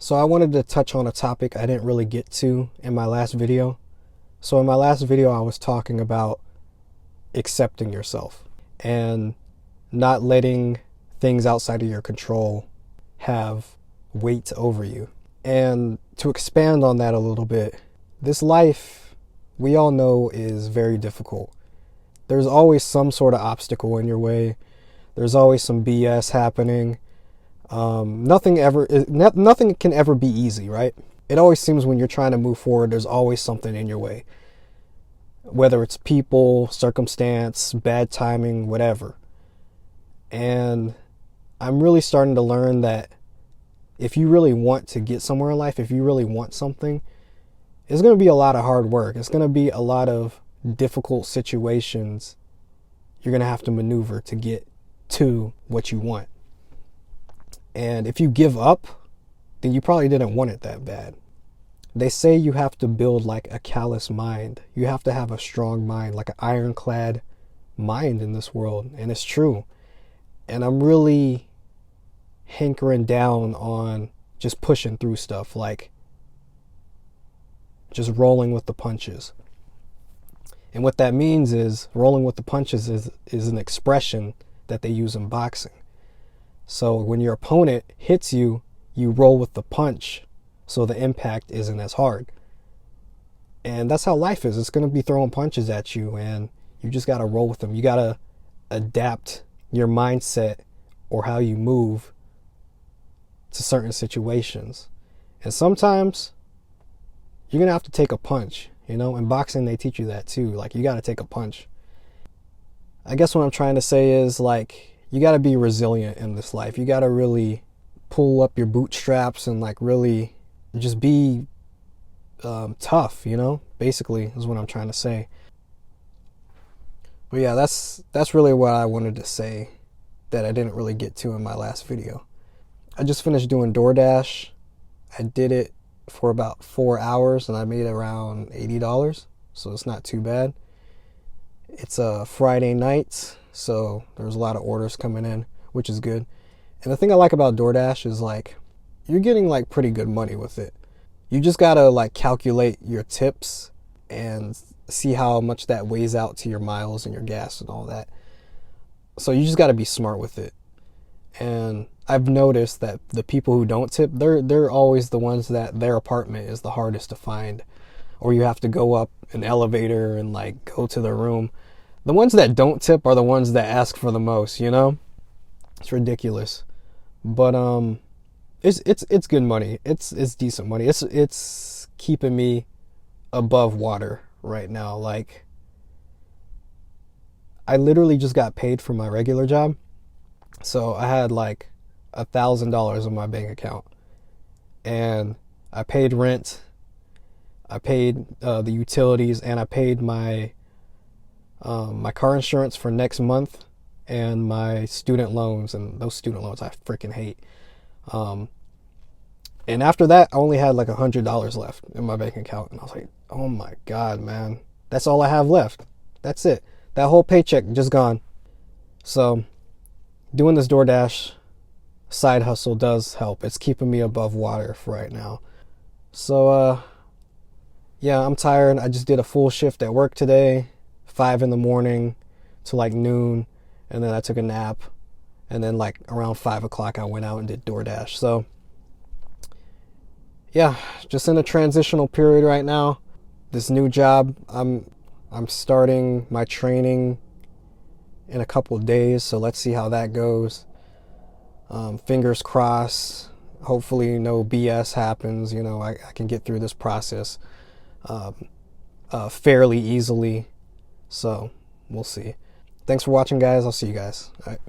So I wanted to touch on a topic I didn't really get to in my last video. So in my last video, I was talking about accepting yourself and not letting things outside of your control have weight over you. And to expand on that a little bit, this life, we all know, is very difficult. There's always some sort of obstacle in your way. There's always some BS happening. Nothing can ever be easy, right? It always seems when you're trying to move forward, there's always something in your way. Whether it's people, circumstance, bad timing, whatever. And I'm really starting to learn that if you really want to get somewhere in life, if you really want something, it's going to be a lot of hard work. It's going to be a lot of difficult situations you're going to have to maneuver to get to what you want. And if you give up, then you probably didn't want it that bad. They say you have to build like a callous mind. You have to have a strong mind, like an ironclad mind in this world. And it's true. And I'm really hankering down on just pushing through stuff, like just rolling with the punches. And what that means is rolling with the punches is an expression that they use in boxing. So when your opponent hits you, you roll with the punch so the impact isn't as hard. And that's how life is. It's going to be throwing punches at you, and you just got to roll with them. You got to adapt your mindset or how you move to certain situations. And sometimes you're going to have to take a punch. You know, in boxing, they teach you that too. Like, you got to take a punch. I guess what I'm trying to say is, like, you got to be resilient in this life. You got to really pull up your bootstraps and like really just be tough, you know, basically is what I'm trying to say. But yeah, that's really what I wanted to say that I didn't really get to in my last video. I just finished doing DoorDash. I did it for about 4 hours and I made around $80, so it's not too bad. It's a Friday night, so there's a lot of orders coming in, which is good. And the thing I like about DoorDash is like you're getting like pretty good money with it. You just gotta like calculate your tips and see how much that weighs out to your miles and your gas and all that. So you just gotta be smart with it. And I've noticed that the people who don't tip, they're always the ones that their apartment is the hardest to find, or you have to go up an elevator and like go to the room. The ones that don't tip are the ones that ask for the most, you know? It's ridiculous. But it's good money. It's decent money. It's keeping me above water right now. Like, I literally just got paid for my regular job. So I had like $1,000 in my bank account. And I paid rent, I paid the utilities, and I paid my car insurance for next month and my student loans, and those student loans I freaking hate. And after that, I only had like $100 left in my bank account, and I was like, oh my God, man, that's all I have left. That's it. That whole paycheck just gone. So doing this DoorDash side hustle does help. It's keeping me above water for right now. So yeah, I'm tired. I just did a full shift at work today, 5 in the morning to like noon, and then I took a nap, and then like around 5 o'clock I went out and did DoorDash. So yeah, just in a transitional period right now. This new job, I'm starting my training in a couple of days, so let's see how that goes. Fingers crossed. Hopefully no BS happens. You know, I can get through this process fairly easily. So we'll see. Thanks for watching, guys. I'll see you guys. All right.